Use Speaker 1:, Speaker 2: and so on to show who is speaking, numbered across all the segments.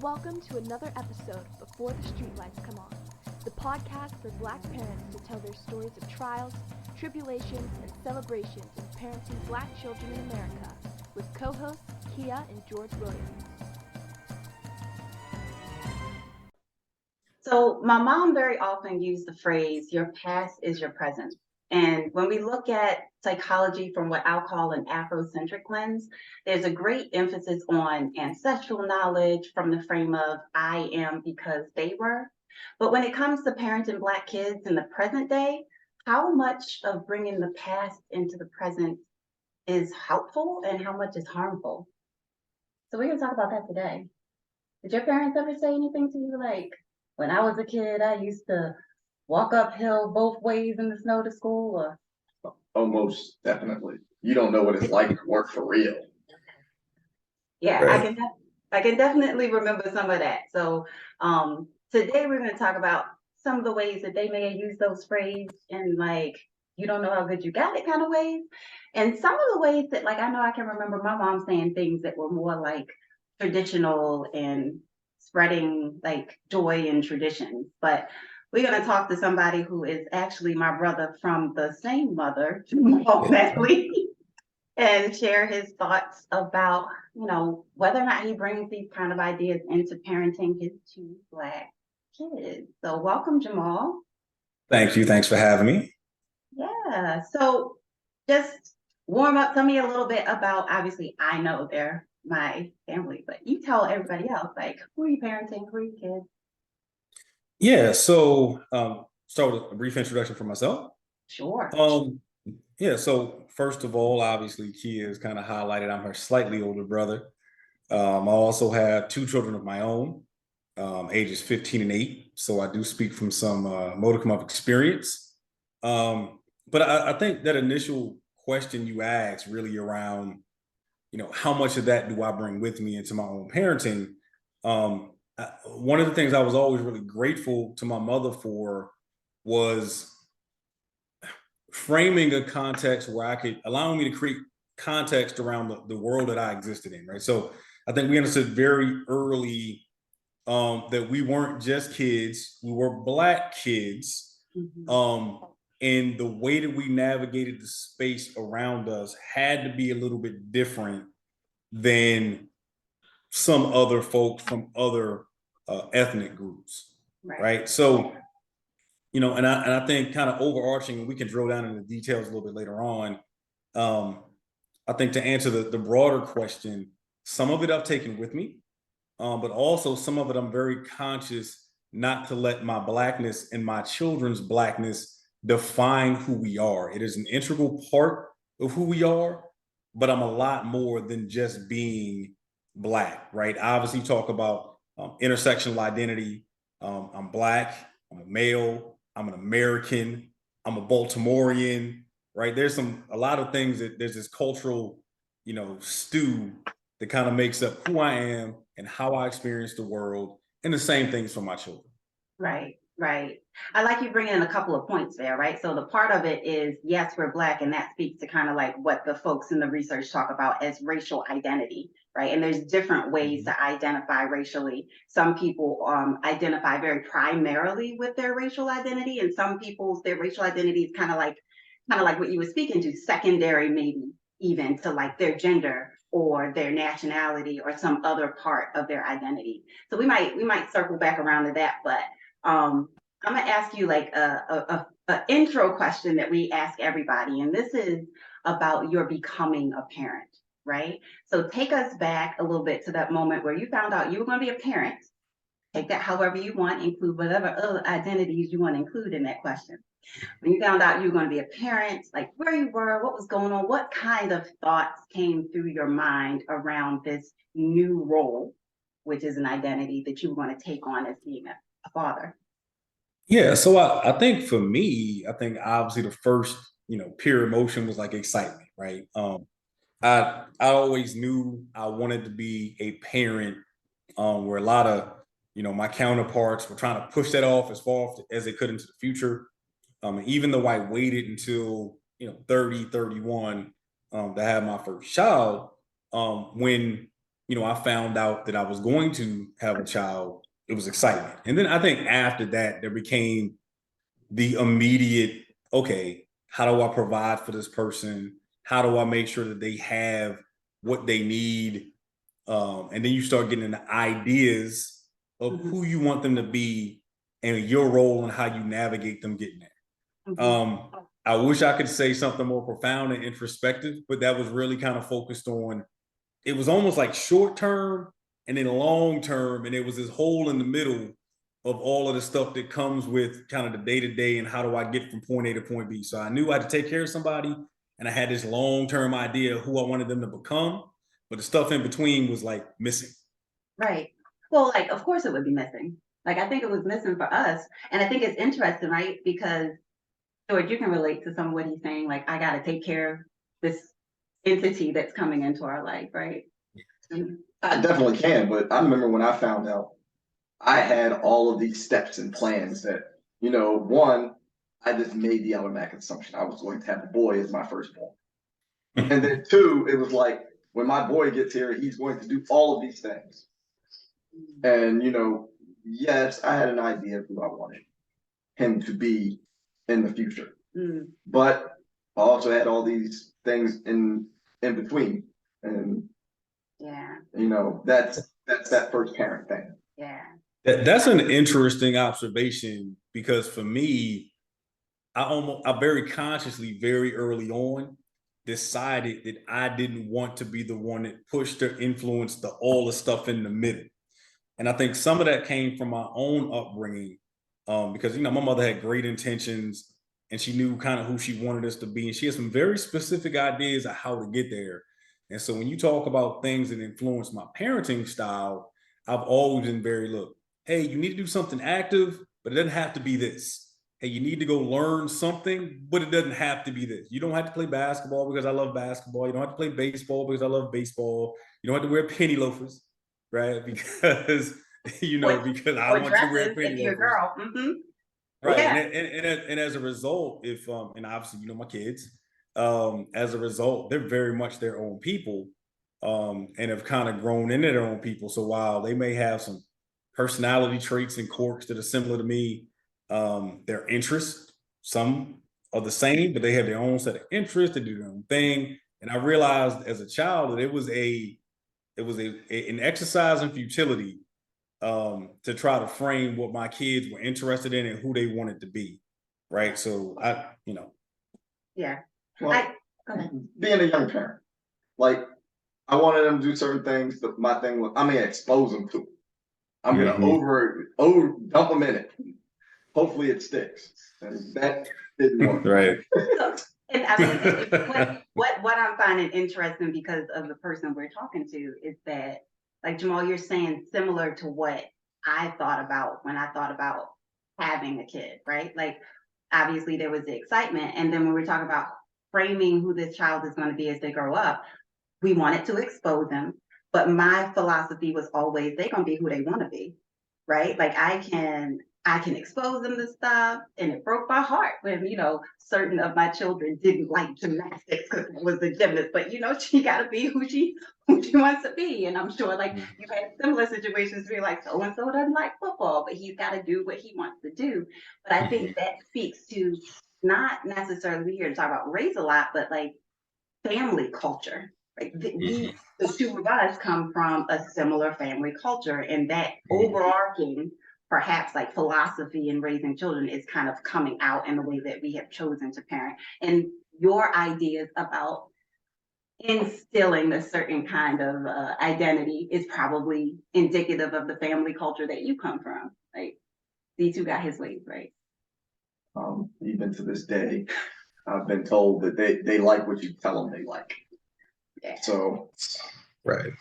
Speaker 1: Welcome to another episode Before the Streetlights Come On, the podcast for Black parents to tell their stories of trials, tribulations, and celebrations in parenting Black children in America, with co-hosts Kia and George Williams.
Speaker 2: So my mom very often used the phrase, your past is your present. And when we look at psychology from what I'll call an Afrocentric lens, there's a great emphasis on ancestral knowledge from the frame of I am because they were. But when it comes to parenting Black kids in the present day, how much of bringing the past into the present is helpful and how much is harmful? So we're going to talk about that today. Did your parents ever say anything to you like, when I was a kid, I used to walk uphill both ways in the snow to school? Or
Speaker 3: Almost definitely. You don't know what it's like to work for real.
Speaker 2: yeah,
Speaker 3: Right.
Speaker 2: I can definitely remember some of that. So today we're going to talk about some of the ways that they may have used those phrases in like you don't know how good you got it kind of ways, and some of the ways that like I know I can remember my mom saying things that were more like traditional and spreading like joy and traditions. But we're going to talk to somebody who is actually my brother from the same mother, Jamaal family, and share his thoughts about, whether or not he brings these kind of ideas into parenting his two Black kids. So welcome, Jamaal.
Speaker 4: Thank you. Thanks for having me.
Speaker 2: Yeah. So just warm up. Tell me a little bit about, obviously, I know they're my family, but you tell everybody else, like, who are you parenting? Who are your kids?
Speaker 4: Yeah. So start with a brief introduction for myself.
Speaker 2: Sure.
Speaker 4: Yeah. So first of all, obviously, Kia is kind of highlighted. I'm her slightly older brother. I also have two children of my own, ages 15 and 8. So I do speak from some modicum of experience. But I think that initial question you asked really around, how much of that do I bring with me into my own parenting? One of the things I was always really grateful to my mother for was framing a context where I could allow me to create context around the world that I existed in, right? So I think we understood very early that we weren't just kids, we were Black kids. And the way that we navigated the space around us had to be a little bit different than some other folks from other ethnic groups, right? So, and I think kind of overarching, and we can drill down into the details a little bit later on. I think to answer the broader question, some of it I've taken with me, but also some of it I'm very conscious not to let my Blackness and my children's Blackness define who we are. It is an integral part of who we are, but I'm a lot more than just being Black, right? I obviously talk about intersectional identity. I'm Black, I'm a male, I'm an American, I'm a Baltimorean, right? There's a lot of things that there's this cultural, stew that kind of makes up who I am and how I experience the world, and the same things for my children.
Speaker 2: Right. I like you bringing in a couple of points there, right? So the part of it is, yes, we're Black, and that speaks to kind of like what the folks in the research talk about as racial identity, right? And there's different ways to identify racially. Some people identify very primarily with their racial identity, and some people's their racial identity is kind of like what you were speaking to, secondary maybe even to like their gender or their nationality or some other part of their identity. So we might circle back around to that, but I'm gonna ask you like a intro question that we ask everybody, and this is about your becoming a parent, right? So take us back a little bit to that moment where you found out you were going to be a parent. Take that however you want, include whatever other identities you want to include in that question. When you found out you were going to be a parent, like where you were, what was going on, what kind of thoughts came through your mind around this new role, which is an identity that you were going to take on as being a father?
Speaker 4: Yeah, so I think for me, I think obviously the first, pure emotion was like excitement, right? I always knew I wanted to be a parent, where a lot of, my counterparts were trying to push that off as far as they could into the future. Even though I waited until 30, 31 to have my first child, when I found out that I was going to have a child, it was excitement. And then I think after that, there became the immediate, okay, how do I provide for this person? How do I make sure that they have what they need? And then you start getting into ideas of who you want them to be and your role and how you navigate them getting there. I wish I could say something more profound and introspective, but that was really kind of focused on, it was almost like short term and then long term. And it was this hole in the middle of all of the stuff that comes with kind of the day to day and how do I get from point A to point B. So I knew I had to take care of somebody and I had this long term idea of who I wanted them to become, but the stuff in between was like missing.
Speaker 2: Right. Well, like, of course it would be missing. Like, I think it was missing for us. And I think it's interesting, right? Because, George, you can relate to some of what he's saying. Like, I got to take care of this entity that's coming into our life, right?
Speaker 3: I definitely can, but I remember when I found out I had all of these steps and plans that, one, I just made the automatic assumption I was going to have a boy as my firstborn. And then two, it was like, when my boy gets here, he's going to do all of these things. And, yes, I had an idea of who I wanted him to be in the future. But I also had all these things in between. And, that's that first parent thing.
Speaker 2: Yeah.
Speaker 4: That's an interesting observation because for me, I very consciously, very early on, decided that I didn't want to be the one that pushed or influenced all the stuff in the middle. And I think some of that came from my own upbringing, because my mother had great intentions and she knew kind of who she wanted us to be, and she had some very specific ideas of how to get there. And so when you talk about things that influence my parenting style, I've always been very, look, hey, you need to do something active, but it doesn't have to be this. Hey, you need to go learn something, but it doesn't have to be this. You don't have to play basketball because I love basketball. You don't have to play baseball because I love baseball. You don't have to wear penny loafers, right? Because because I want to wear penny loafers.
Speaker 2: Girl.
Speaker 4: Right. Yeah. And as a result, if and obviously my kids, as a result, they're very much their own people, and have kind of grown into their own people. So while they may have some personality traits and quirks that are similar to me, their interests, some are the same, but they have their own set of interests, they do their own thing. And I realized as a child that it was an exercise in futility, to try to frame what my kids were interested in and who they wanted to be. Right. So
Speaker 2: Yeah.
Speaker 3: Well, being a young parent, like, I wanted them to do certain things, but my thing was, I'm gonna expose them to it. I'm gonna over dump them in it. Hopefully it sticks. And that didn't work.
Speaker 4: Right.
Speaker 2: And I mean, what I'm finding interesting because of the person we're talking to is that, like, Jamaal, you're saying similar to what I thought about when I thought about having a kid, right? Like, obviously there was the excitement. And then when we talk about framing who this child is going to be as they grow up, we wanted to expose them. But my philosophy was always they're going to be who they want to be, right? Like, I can expose them to stuff. And it broke my heart when, certain of my children didn't like gymnastics because it was the gymnast, but she got to be who she wants to be. And I'm sure like you've had similar situations where like so-and-so doesn't like football, but he's got to do what he wants to do. But I think that speaks to not necessarily, we here to talk about race a lot, but like family culture. Like the two of us come from a similar family culture, and that overarching perhaps like philosophy in raising children is kind of coming out in the way that we have chosen to parent. And your ideas about instilling a certain kind of identity is probably indicative of the family culture that you come from. Like, D2 got his ways, right?
Speaker 3: Even to this day, I've been told that they like what you tell them they like. Yeah. So,
Speaker 4: right.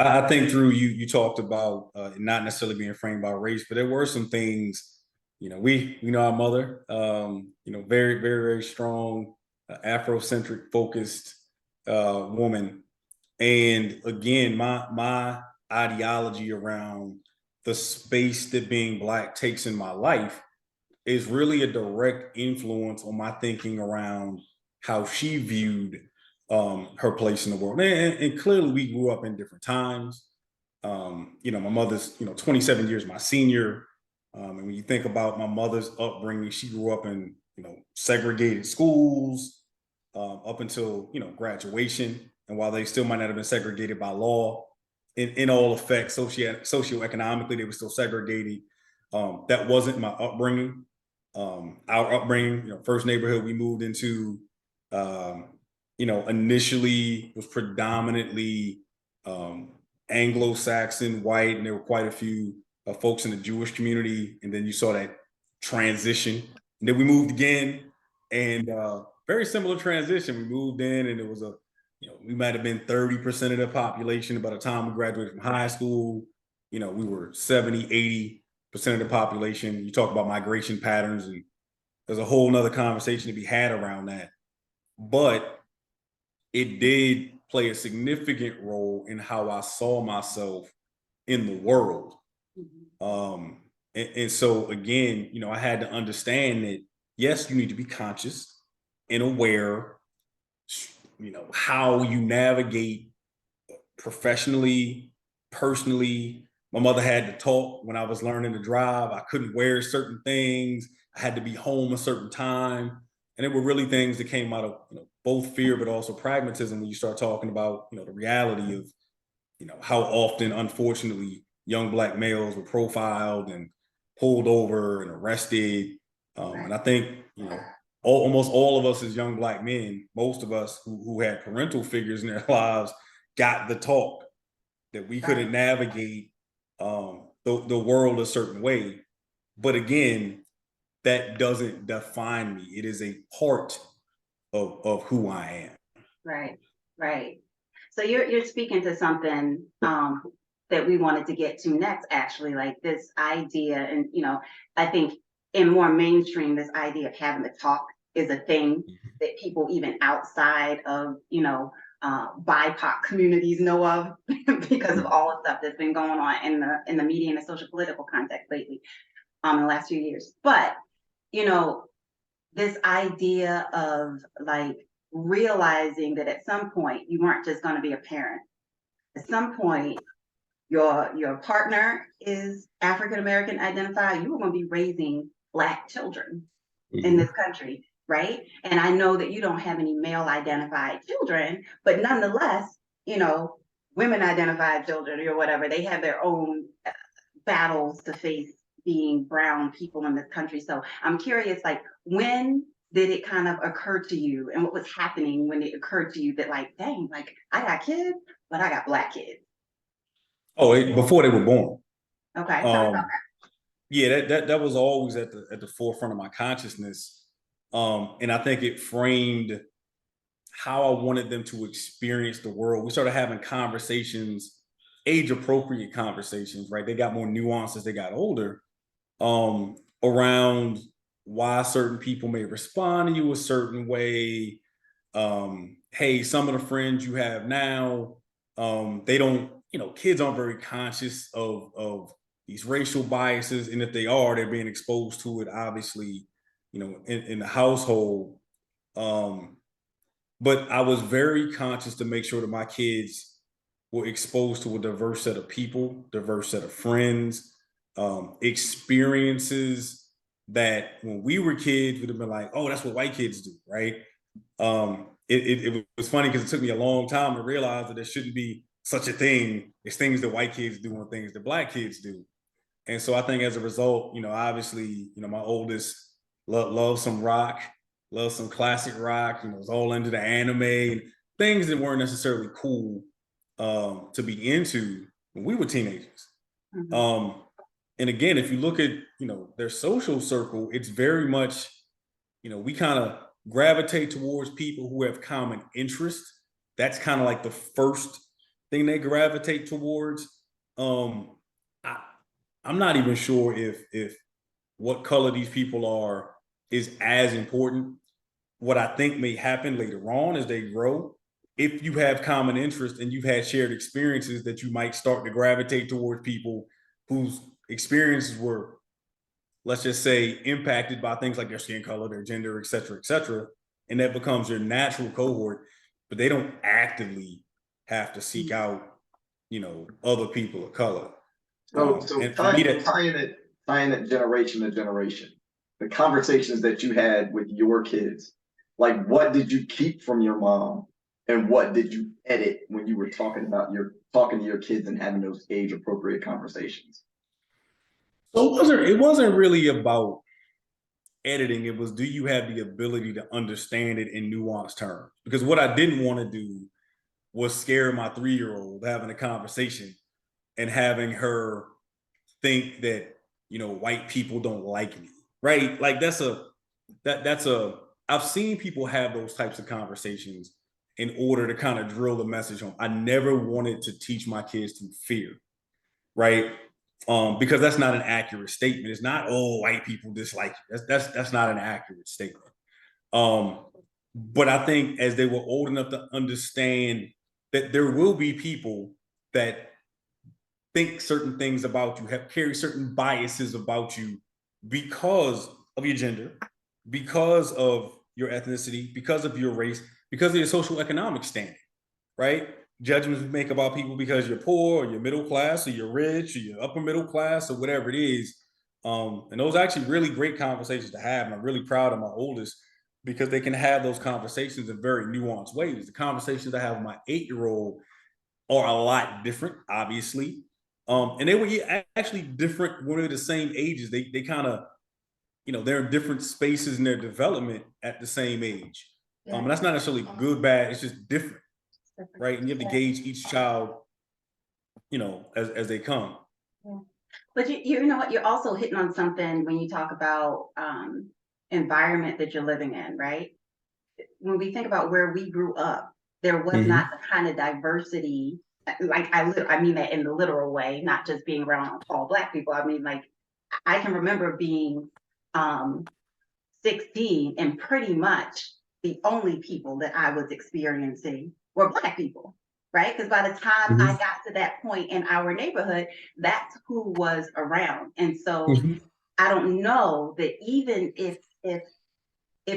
Speaker 4: I think through you talked about not necessarily being framed by race, but there were some things, our mother, very, very, very strong, Afrocentric focused woman. And again, my ideology around the space that being Black takes in my life is really a direct influence on my thinking around how she viewed her place in the world. And clearly we grew up in different times. My mother's, 27 years my senior. And when you think about my mother's upbringing, she grew up in, segregated schools up until, graduation. And while they still might not have been segregated by law, in all effects, socioeconomically, they were still segregated. That wasn't my upbringing. Our upbringing, first neighborhood we moved into, initially was predominantly Anglo-Saxon, white, and there were quite a few folks in the Jewish community. And then you saw that transition. And then we moved again, and very similar transition. We moved in, and it was we might have been 30% of the population by the time we graduated from high school. We were 70, 80% of the population. You talk about migration patterns, and there's a whole nother conversation to be had around that. But it did play a significant role in how I saw myself in the world. And so again, I had to understand that, yes, you need to be conscious and aware, how you navigate professionally, personally. My mother had to talk when I was learning to drive. I couldn't wear certain things. I had to be home a certain time. And it were really things that came out of both fear, but also pragmatism when you start talking about the reality of how often, unfortunately, young Black males were profiled and pulled over and arrested. And I think almost all of us as young Black men, most of us who had parental figures in their lives, got the talk that we couldn't navigate the world a certain way. But again, that doesn't define me. It is a part of who I am.
Speaker 2: Right. So you're speaking to something that we wanted to get to next, actually, like this idea. And, I think in more mainstream, this idea of having to talk is a thing that people even outside of, BIPOC communities know of because of all the stuff that's been going on in the media and the social political context lately in the last few years. But, this idea of like realizing that at some point you weren't just going to be a parent. At some point, your partner is African American identified. You were going to be raising Black children in this country, right? And I know that you don't have any male identified children, but nonetheless, women identified children or whatever, they have their own battles to face being brown people in this country. So I'm curious, like, when did it kind of occur to you, and what was happening when it occurred to you that, like, dang, like, I got kids, but I got Black kids?
Speaker 4: Oh, before they were born.
Speaker 2: Okay, tell me about that.
Speaker 4: Yeah, that was always at the forefront of my consciousness. And I think it framed how I wanted them to experience the world. We started having conversations, age appropriate conversations, right? They got more nuanced as they got older, around why certain people may respond to you a certain way. Hey, some of the friends you have now, they don't, kids aren't very conscious of these racial biases. And if they are, they're being exposed to it, obviously, in the household. But I was very conscious to make sure that my kids were exposed to a diverse set of people, diverse set of friends, experiences that when we were kids would have been like, oh, that's what white kids do, right? It was funny because it took me a long time to realize that there shouldn't be such a thing as things that white kids do and things that Black kids do. And so I think as a result, obviously, my oldest loves some rock, loves some classic rock, was all into the anime, things that weren't necessarily cool to be into when we were teenagers. And again, if you look at, their social circle, it's very much, we kind of gravitate towards people who have common interests. That's kind of like the first thing they gravitate towards. I'm not even sure if what color these people are is as important. What I think may happen later on as they grow, if you have common interests and you've had shared experiences, that you might start to gravitate towards people whose experiences were, let's just say, impacted by things like their skin color, their gender, et cetera, and that becomes your natural cohort. but they don't actively have to seek out, other people of color.
Speaker 3: So
Speaker 4: And for me,
Speaker 3: tying it generation to generation, the conversations that you had with your kids, like what did you keep from your mom and what did you edit when you were talking to your kids and having those age appropriate conversations?
Speaker 4: so it wasn't really about editing. It was, do you have the ability to understand it in nuanced terms? Because what I didn't want to do was scare my 3-year-old having a conversation and having her think that, white people don't like me, right? Like that's a I've seen people have those types of conversations in order to kind of drill the message home. I never wanted to teach my kids through fear, right? Because that's not an accurate statement. It's not, oh, white people dislike you. That's not an accurate statement. But I think as they were old enough to understand that there will be people that think certain things about you, carry certain biases about you because of your gender, because of your ethnicity, because of your race, because of your social economic standing, right? Judgments we make about people because you're poor or you're middle class or you're rich or you're upper middle class or whatever it is. And those are actually really great conversations to have. And I'm really proud of my oldest because they can have those conversations in very nuanced ways. The conversations I have with my 8-year-old are a lot different, obviously. And they were actually different when they're the same ages. They kind of, they're in different spaces in their development at the same age. And that's not necessarily good, bad. It's just different, right? And you have to gauge each child, as they come.
Speaker 2: Yeah. But you know what? You're also hitting on something when you talk about environment that you're living in, right? When we think about where we grew up, there was not the kind of diversity. Like I mean that in the literal way, not just being around all Black people. I mean, like I can remember being 16 and pretty much the only people that I was experiencing were Black people, right? Because by the time I got to that point in our neighborhood, that's who was around. And so I don't know that even if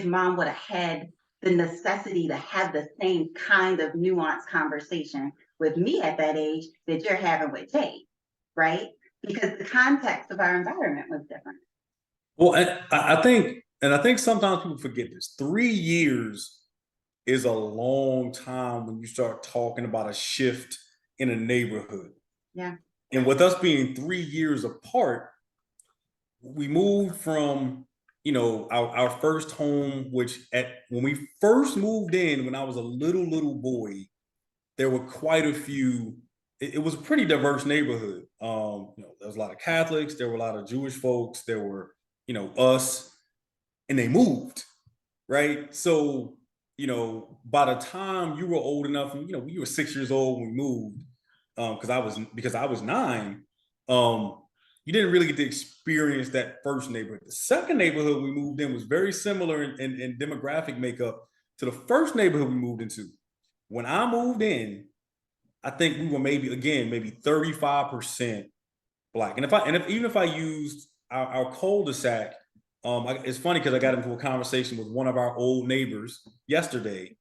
Speaker 2: mom would have had the necessity to have the same kind of nuanced conversation with me at that age that you're having with Jay, right? Because the context of our environment was different.
Speaker 4: Well, I think sometimes people forget this. 3 years is a long time when you start talking about a shift in a neighborhood.
Speaker 2: Yeah.
Speaker 4: And with us being 3 years apart, we moved from, our first home, which when we first moved in, when I was a little boy, there were quite a few. It was a pretty diverse neighborhood. There was a lot of Catholics, there were a lot of Jewish folks, there were, us, and they moved, right? So, by the time you were old enough, and you were 6 years old when we moved, because I was 9, you didn't really get to experience that first neighborhood. The second neighborhood we moved in was very similar in demographic makeup to the first neighborhood we moved into. When I moved in, I think we were maybe 35% Black. And even if I used our cul-de-sac, it's funny because I got into a conversation with one of our old neighbors yesterday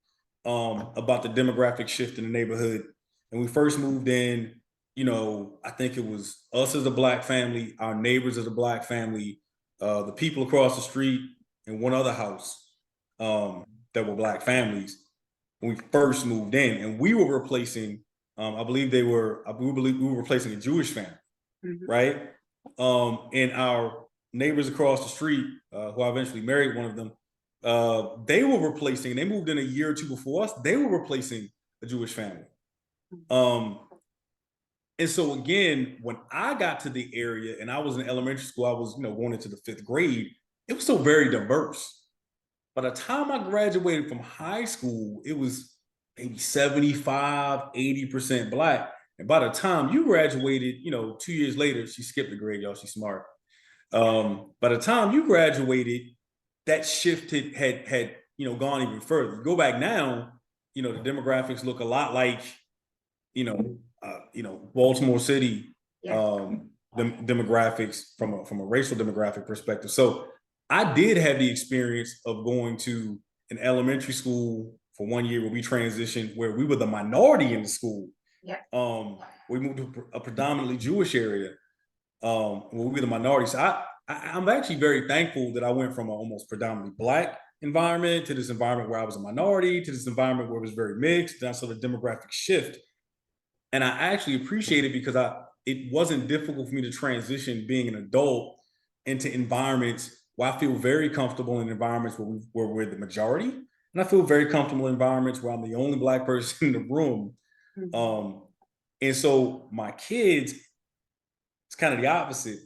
Speaker 4: about the demographic shift in the neighborhood. And we first moved in, I think it was us as a Black family, our neighbors as a Black family, the people across the street, and one other house that were Black families when we first moved in. And we were replacing, I believe we were replacing a Jewish family, right? And our neighbors across the street, who I eventually married one of them, they were replacing, they moved in a year or two before us, they were replacing a Jewish family. And so again, when I got to the area and I was in elementary school, I was, going into the 5th grade, it was still very diverse. By the time I graduated from high school, it was maybe 75, 80% Black. And by the time you graduated, 2 years later, she skipped a grade, y'all, she's smart. By the time you graduated, that shift had gone even further. Go back now, the demographics look a lot like, Baltimore City, demographics from a racial demographic perspective. So I did have the experience of going to an elementary school for 1 year where we transitioned, where we were the minority in the school.
Speaker 2: Yeah.
Speaker 4: We moved to a predominantly Jewish area, where we were the minority. So I'm actually very thankful that I went from an almost predominantly Black environment to this environment where I was a minority, to this environment where it was very mixed. And I saw the demographic shift. And I actually appreciate it because it wasn't difficult for me to transition being an adult into environments where I feel very comfortable in environments where we're the majority. And I feel very comfortable in environments where I'm the only Black person in the room. And so my kids, it's kind of the opposite.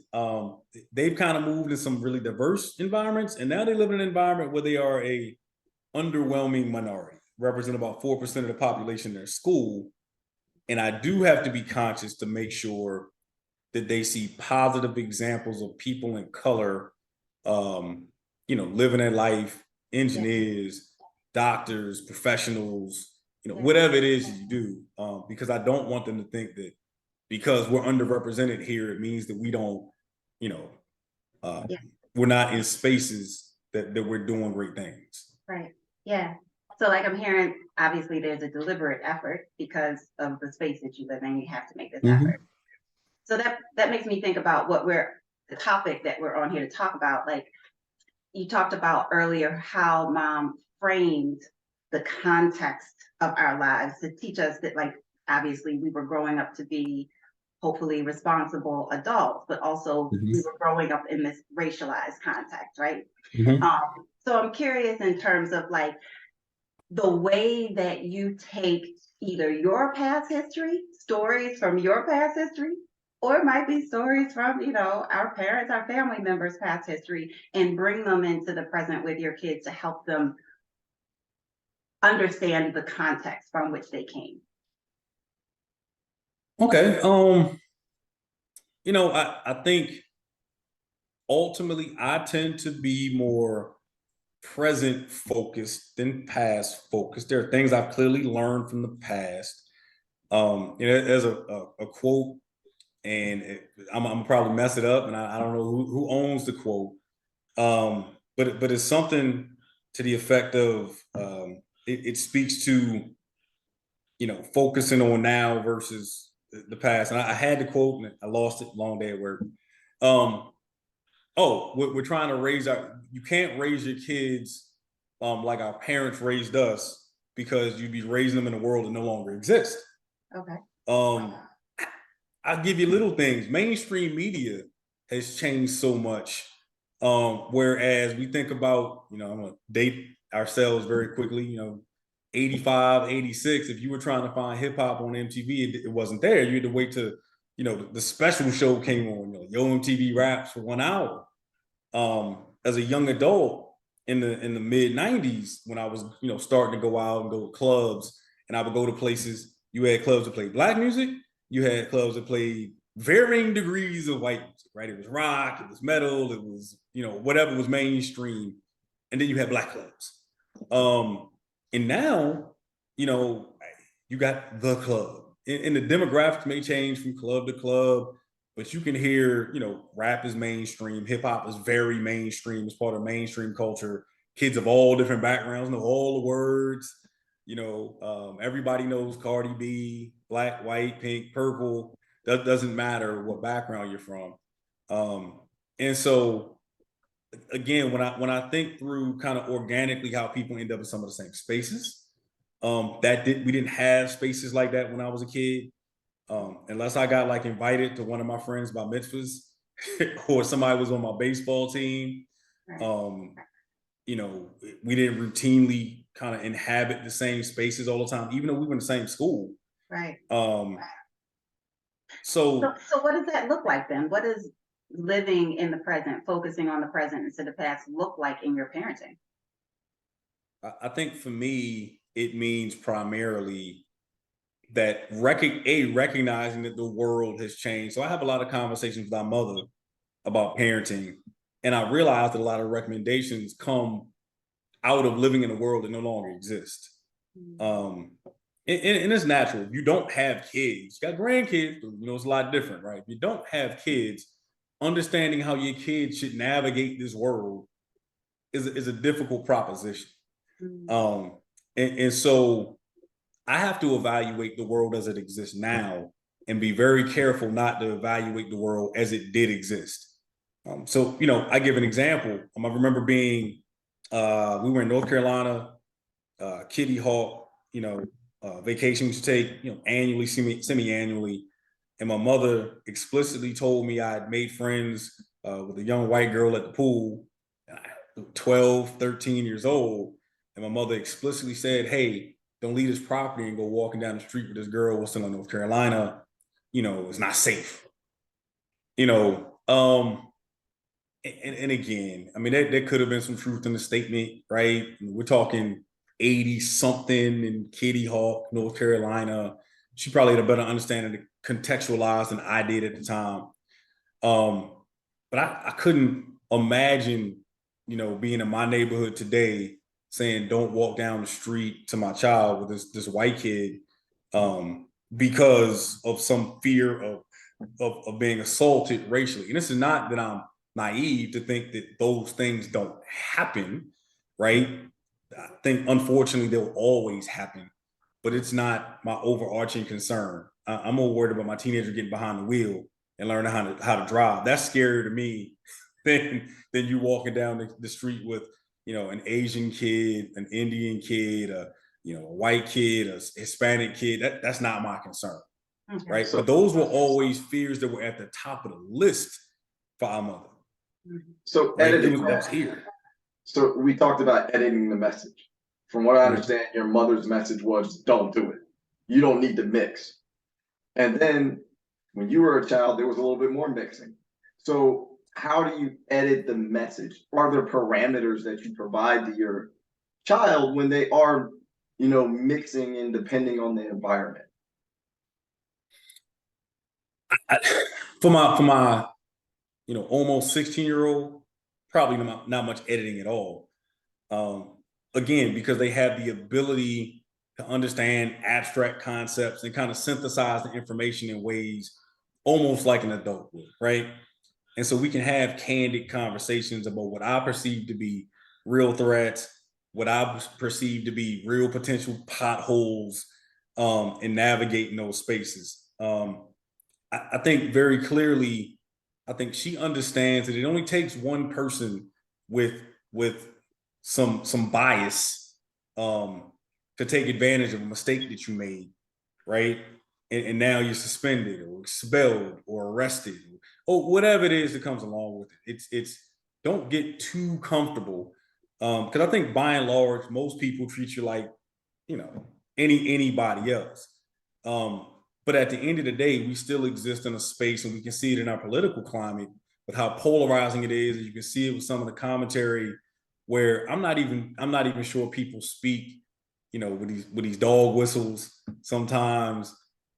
Speaker 4: They've kind of moved in some really diverse environments, and now they live in an environment where they are a underwhelming minority, represent about 4% of the population in their school. And I do have to be conscious to make sure that they see positive examples of people in color, living their life, engineers, doctors, professionals, whatever it is you do, because I don't want them to think that because we're underrepresented here, it means that we don't, we're not in spaces that we're doing great things.
Speaker 2: Right. Yeah. So like I'm hearing, obviously there's a deliberate effort because of the space that you live in, you have to make this effort. So that makes me think about the topic that we're on here to talk about. Like you talked about earlier, how mom framed the context of our lives to teach us that, like, obviously we were growing up to be hopefully responsible adults, but also we were growing up in this racialized context, right? So I'm curious in terms of like the way that you take either your past history, stories from your past history, or it might be stories from, our parents, our family members' past history, and bring them into the present with your kids to help them understand the context from which they came.
Speaker 4: Okay. I think ultimately I tend to be more present focused than past focused. There are things I've clearly learned from the past. There's a quote, and I'm gonna probably mess it up, and I don't know who owns the quote, but it's something to the effect of it speaks to focusing on now versus the past. And I had the quote and I lost it. Long day at work. We're trying to you can't raise your kids like our parents raised us, because you'd be raising them in a world that no longer exists.
Speaker 2: Okay.
Speaker 4: I'll give you little things. Mainstream media has changed so much. Whereas we think about, I'm gonna date ourselves very quickly, 85, 86, if you were trying to find hip hop on MTV, it wasn't there. You had to wait till, the special show came on, Yo MTV Raps for 1 hour. As a young adult in the mid 90s, when I was, starting to go out and go to clubs, and I would go to places, you had clubs that played Black music, you had clubs that played varying degrees of white music, right? It was rock, it was metal, it was, whatever was mainstream. And then you had Black clubs. And now, you got the club. And the demographics may change from club to club, but you can hear, rap is mainstream, hip hop is very mainstream, it's part of mainstream culture. Kids of all different backgrounds know all the words. Everybody knows Cardi B, black, white, pink, purple. That doesn't matter what background you're from. And so again, when I think through kind of organically how people end up in some of the same spaces, we didn't have spaces like that when I was a kid. Unless I got like invited to one of my friends' bar mitzvahs, or somebody was on my baseball team. We didn't routinely kind of inhabit the same spaces all the time, even though we were in the same school.
Speaker 2: Right.
Speaker 4: So
Speaker 2: what does that look like then? What does living in the present, focusing on the present instead of past, look like in your parenting?
Speaker 4: I think for me, it means primarily that recognizing that the world has changed. So I have a lot of conversations with my mother about parenting, and I realized that a lot of recommendations come out of living in a world that no longer exists. And it's natural. If you don't have kids, you got grandkids, it's a lot different, right? If you don't have kids, understanding how your kids should navigate this world is a difficult proposition. And so I have to evaluate the world as it exists now and be very careful not to evaluate the world as it did exist. So, I give an example. I remember being, we were in North Carolina, Kitty Hawk, vacation we should take, annually, semi-annually. And my mother explicitly told me I had made friends with a young white girl at the pool, 12, 13 years old. And my mother explicitly said, hey, don't leave this property and go walking down the street with this girl. We're still in North Carolina. It's not safe. And again, I mean, there could have been some truth in the statement, right? We're talking 80 something in Kitty Hawk, North Carolina. She probably had a better understanding to contextualize than I did at the time. But I couldn't imagine, being in my neighborhood today saying, don't walk down the street to my child with this white kid because of some fear of being assaulted racially. And this is not that I'm naive to think that those things don't happen, right? I think unfortunately they'll always happen, but it's not my overarching concern. I'm more worried about my teenager getting behind the wheel and learning how to drive. That's scarier to me than you walking down the street with an Asian kid, an Indian kid, a white kid, a Hispanic kid. That's not my concern.
Speaker 2: Okay.
Speaker 4: Right. But those were always fears that were at the top of the list for our mother.
Speaker 3: So
Speaker 4: right?
Speaker 3: editing.
Speaker 4: It was here.
Speaker 3: So we talked about editing the message. From what I
Speaker 4: Mhm.
Speaker 3: understand, your mother's message was don't do it. You don't need to mix. And then when you were a child, there was a little bit more mixing. So how do you edit the message? Are there parameters that you provide to your child when they are, mixing and depending on the environment?
Speaker 4: For my almost 16-year-old, probably not much editing at all. Again, because they have the ability to understand abstract concepts and kind of synthesize the information in ways almost like an adult would, right? And so we can have candid conversations about what I perceive to be real threats, what I perceive to be real potential potholes, and navigating those spaces. I think very clearly, I think she understands that it only takes one person with with some bias to take advantage of a mistake that you made, right? And now you're suspended or expelled or arrested or whatever it is that comes along with it. It's don't get too comfortable because I think by and large most people treat you like anybody else. Um, but at the end of the day, we still exist in a space, and we can see it in our political climate with how polarizing it is. And you can see it with some of the commentary where I'm not even sure people speak, with these dog whistles sometimes,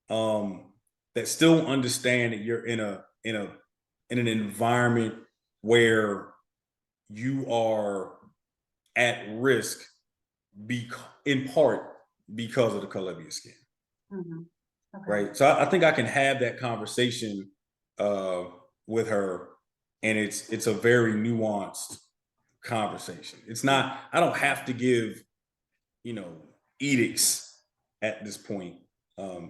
Speaker 4: that still understand that you're in an environment where you are at risk in part because of the color of your skin.
Speaker 2: Mm-hmm. Okay.
Speaker 4: Right. So I think I can have that conversation with her, and it's a very nuanced conversation. It's not, I don't have to give, edicts at this point.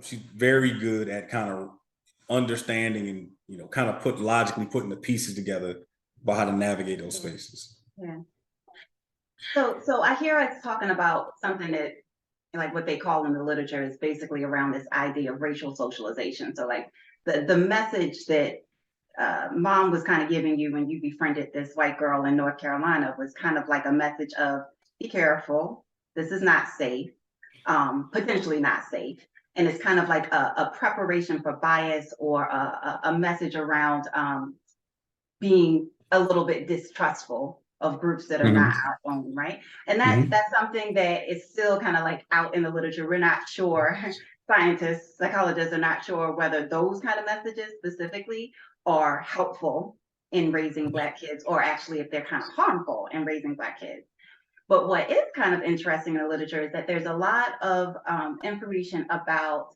Speaker 4: She's very good at kind of understanding and, kind of logically putting the pieces together about how to navigate those spaces.
Speaker 2: Yeah. So I hear us talking about something that, like what they call in the literature, is basically around this idea of racial socialization. So like the message that mom was kind of giving you when you befriended this white girl in North Carolina was kind of like a message of be careful, this is not safe, potentially not safe. And it's kind of like a preparation for bias or a message around being a little bit distrustful of groups that are not our own, right? And that's something that is still kind of like out in the literature. We're not sure, scientists, psychologists are not sure whether those kind of messages specifically are helpful in raising Black kids or actually if they're kind of harmful in raising Black kids. But what is kind of interesting in the literature is that there's a lot of information about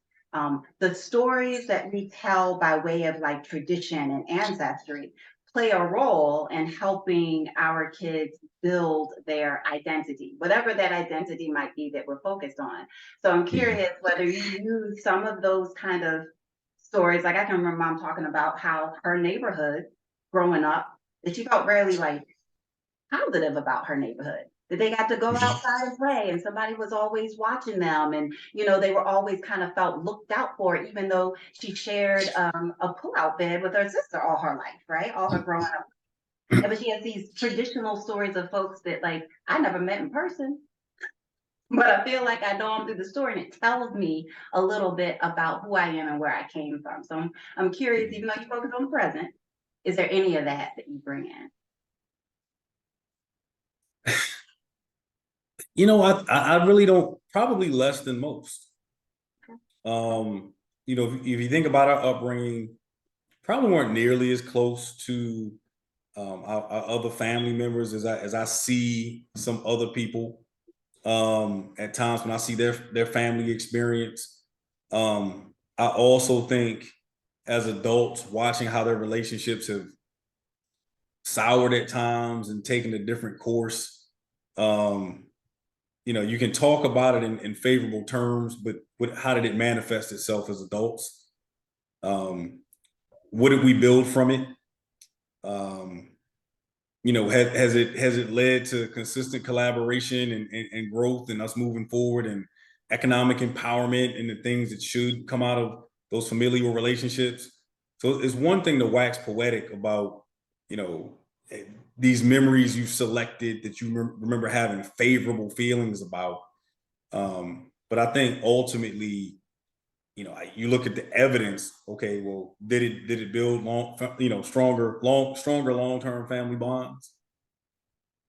Speaker 2: the stories that we tell by way of like tradition and ancestry play a role in helping our kids build their identity, whatever that identity might be that we're focused on. So I'm curious whether you use some of those kind of stories. Like I can remember mom talking about how her neighborhood growing up, that she felt really like positive about her neighborhood. That they got to go outside and play, and somebody was always watching them, and they were always kind of felt looked out for, even though she shared a pull-out bed with her sister all her life, right? All her growing up. But she has these traditional stories of folks that like I never met in person, but I feel like I know them through the story, and it tells me a little bit about who I am and where I came from. So I'm curious, even though you focus on the present, is there any of that you bring in?
Speaker 4: I really don't, probably less than most. If you think about our upbringing, probably weren't nearly as close to our other family members as I see some other people at times when I see their family experience. I also think as adults watching how their relationships have soured at times and taken a different course. You can talk about it in favorable terms, but how did it manifest itself as adults? What did we build from it? Has it led to consistent collaboration and growth and us moving forward and economic empowerment and the things that should come out of those familial relationships? So it's one thing to wax poetic about, these memories you've selected that you remember having favorable feelings about. But I think ultimately, you look at the evidence. Okay, well, did it build stronger long-term family bonds?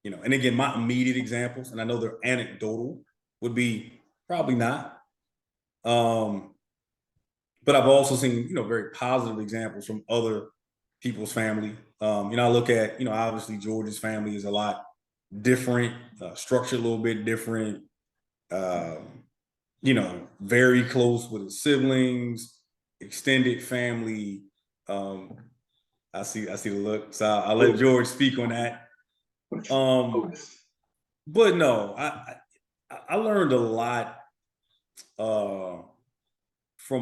Speaker 4: And again, my immediate examples, and I know they're anecdotal, would be probably not. But I've also seen, very positive examples from other people's family. I look at, obviously George's family is a lot different, structured a little bit different. Very close with his siblings, extended family. I see the look. So I'll let George speak on that. But no, I learned a lot from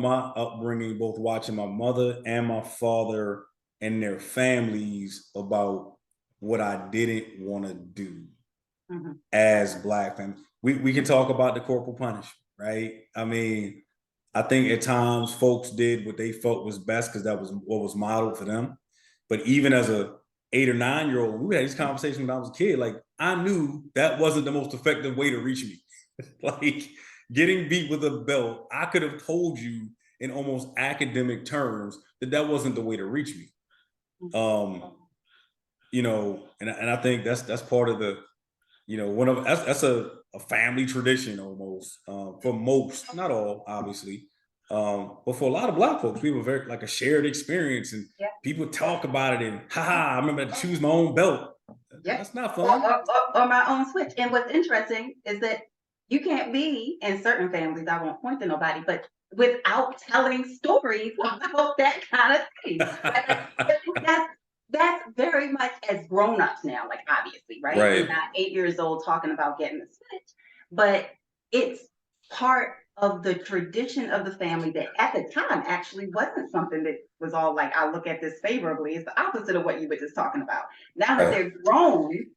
Speaker 4: my upbringing, both watching my mother and my father and their families about what I didn't want to do as Black family. We can talk about the corporal punishment, right? I mean, I think at times folks did what they felt was best because that was what was modeled for them. But even as a 8 or 9-year-old, we had these conversations when I was a kid. Like I knew that wasn't the most effective way to reach me. Like getting beat with a belt, I could have told you in almost academic terms that wasn't the way to reach me. And I think that's part of the, that's a family tradition almost for most, not all, obviously. But for a lot of Black folks, we were very like a shared experience, and people talk about it and I remember to choose my own belt. That's not fun.
Speaker 2: Or my own switch. And what's interesting is that you can't be in certain families, I won't point to nobody, but without telling stories about that kind of thing. That's very much as grown-ups now, like obviously, right? We're not 8 years old talking about getting the switch, but it's part of the tradition of the family that at the time actually wasn't something that was all like, I look at this favorably. It's the opposite of what you were just talking about. Now that they're grown,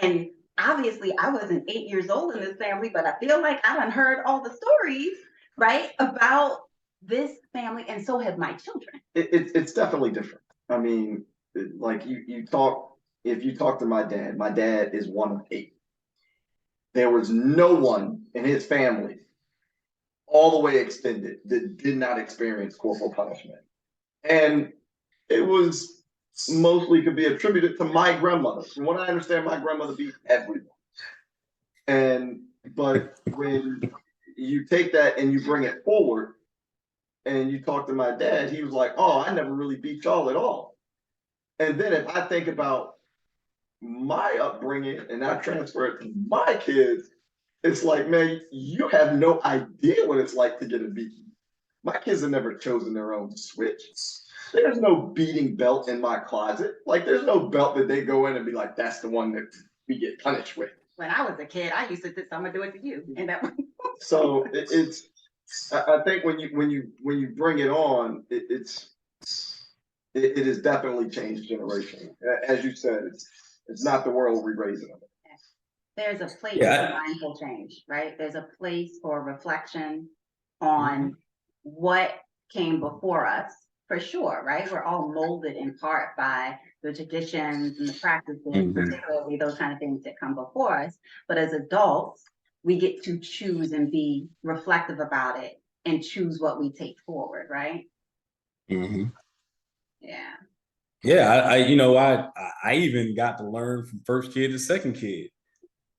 Speaker 2: and obviously I wasn't 8 years old in this family, but I feel like I done heard all the stories, right, about this family, and so have my children.
Speaker 3: It's definitely different. I mean, like if you talk to my dad is one of 8. There was no one in his family, all the way extended, that did not experience corporal punishment. And it was mostly could be attributed to my grandmother. From what I understand, my grandmother beat everyone. But when you take that and you bring it forward and you talk to my dad, he was like, oh, I never really beat y'all at all. And then if I think about my upbringing and I transfer it to my kids, it's like, man, you have no idea what it's like to get a beating. My kids have never chosen their own switch. There's no beating belt in my closet. Like, there's no belt that they go in and be like, that's the one that we get punished with.
Speaker 2: When I was a kid, I used to think, so I'm gonna do it to you. And that
Speaker 3: So I think when you bring it on, it has definitely changed generation. As you said, it's not the world we're raising them.
Speaker 2: there's a place for
Speaker 4: Yeah.
Speaker 2: mindful change, right? There's a place for reflection on what came before us, for sure, right? We're all molded in part by the traditions and the practices, particularly those kind of things that come before us. But as adults, we get to choose and be reflective about it and choose what we take forward, right?
Speaker 4: Mm-hmm.
Speaker 2: Yeah.
Speaker 4: Yeah, I even got to learn from first kid to second kid.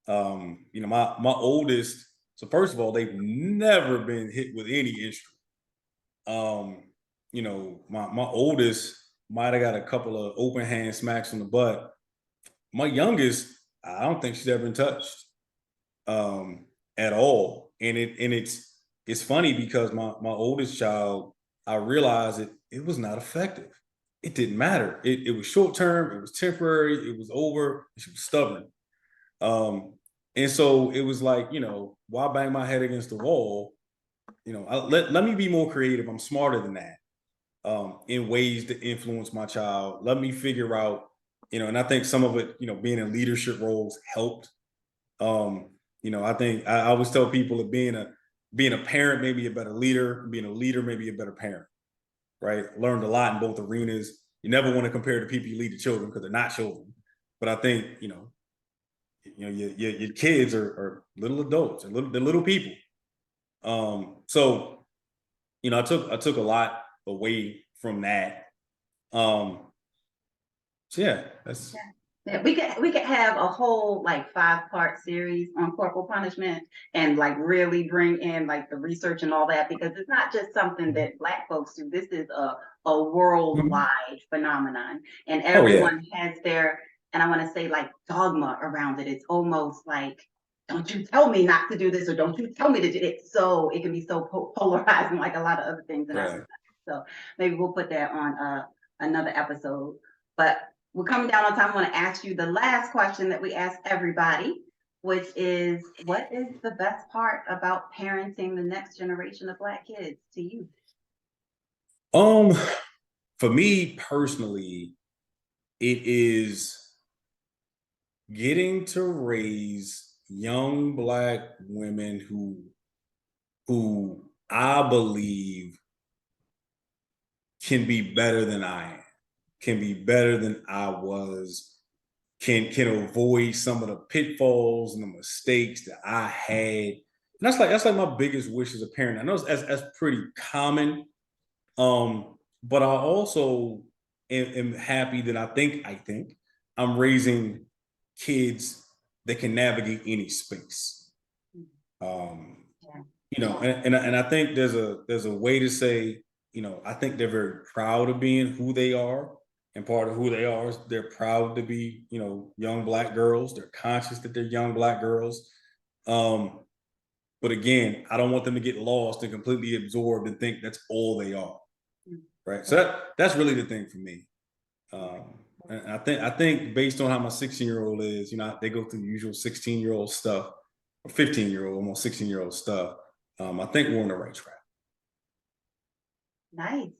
Speaker 4: My oldest. So first of all, they've never been hit with any instrument. My oldest might have got a couple of open hand smacks on the butt. My youngest, I don't think she's ever been touched at all. And it's funny because my oldest child, I realized it was not effective. It didn't matter. It was short term, it was temporary, it was over, she was stubborn. And so it was like, why bang my head against the wall? Let me be more creative. I'm smarter than that. In ways to influence my child. Let me figure out, and I think some of it, being in leadership roles helped. I think I always tell people that being a parent may be a better leader, being a leader may be a better parent, right? Learned a lot in both arenas. You never want to compare the people you lead to children because they're not children. But I think, your kids are little adults, they're little people. So I took a lot away from that. So yeah, that's
Speaker 2: Yeah, we could have a whole like 5-part series on corporal punishment and like really bring in like the research and all that, because it's not just something that Black folks do. This is a worldwide phenomenon, and
Speaker 4: Oh yeah.
Speaker 2: everyone has their, and I want to say like dogma around it. It's almost like, don't you tell me not to do this, or don't you tell me to do it. So it can be so polarizing, like a lot of other things in our
Speaker 4: Right.
Speaker 2: society. So maybe we'll put that on another episode. But we're coming down on time. I want to ask you the last question that we ask everybody, which is, what is the best part about parenting the next generation of Black kids to you?
Speaker 4: For me personally, it is getting to raise young Black women who I believe can be better than I am, can be better than I was, can avoid some of the pitfalls and the mistakes that I had. And that's like my biggest wish as a parent. I know that's pretty common. But I also am happy that I think I'm raising kids that can navigate any space. And I think there's a way to say, I think they're very proud of being who they are. And part of who they are is they're proud to be, young Black girls. They're conscious that they're young Black girls. But again, I don't want them to get lost and completely absorbed and think that's all they are. Right. So that's really the thing for me. And I think based on how my 16-year-old is, they go through the usual 16-year-old stuff, or 15-year-old, almost 16-year-old stuff. I think we're on the right track.
Speaker 2: Nice.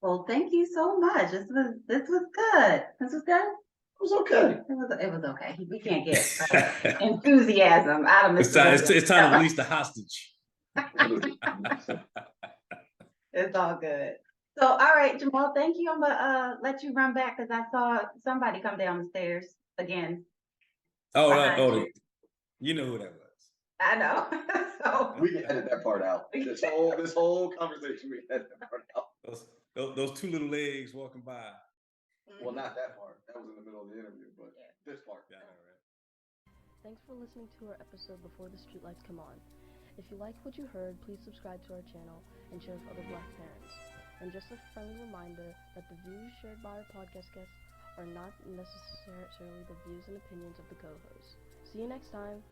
Speaker 2: Well, thank you so much. This was good. This was good.
Speaker 3: It was okay.
Speaker 2: It was okay. We can't get enthusiasm out of Mr.
Speaker 4: It's time to release the hostage.
Speaker 2: It's all good. So, all right, Jamaal, thank you. I'm gonna let you run back because I saw somebody come down the stairs again.
Speaker 4: You know who that was.
Speaker 2: I know. So
Speaker 3: we can edit that part out. This whole conversation, we can edit that part out.
Speaker 4: Those two little legs walking by.
Speaker 3: Well, not that part. That was in the middle of the interview, but this part.
Speaker 4: Yeah, I know, right?
Speaker 1: Thanks for listening to our episode Before the Streetlights Come On. If you liked what you heard, please subscribe to our channel and share with other Black parents. And just a friendly reminder that the views shared by our podcast guests are not necessarily the views and opinions of the co-hosts. See you next time.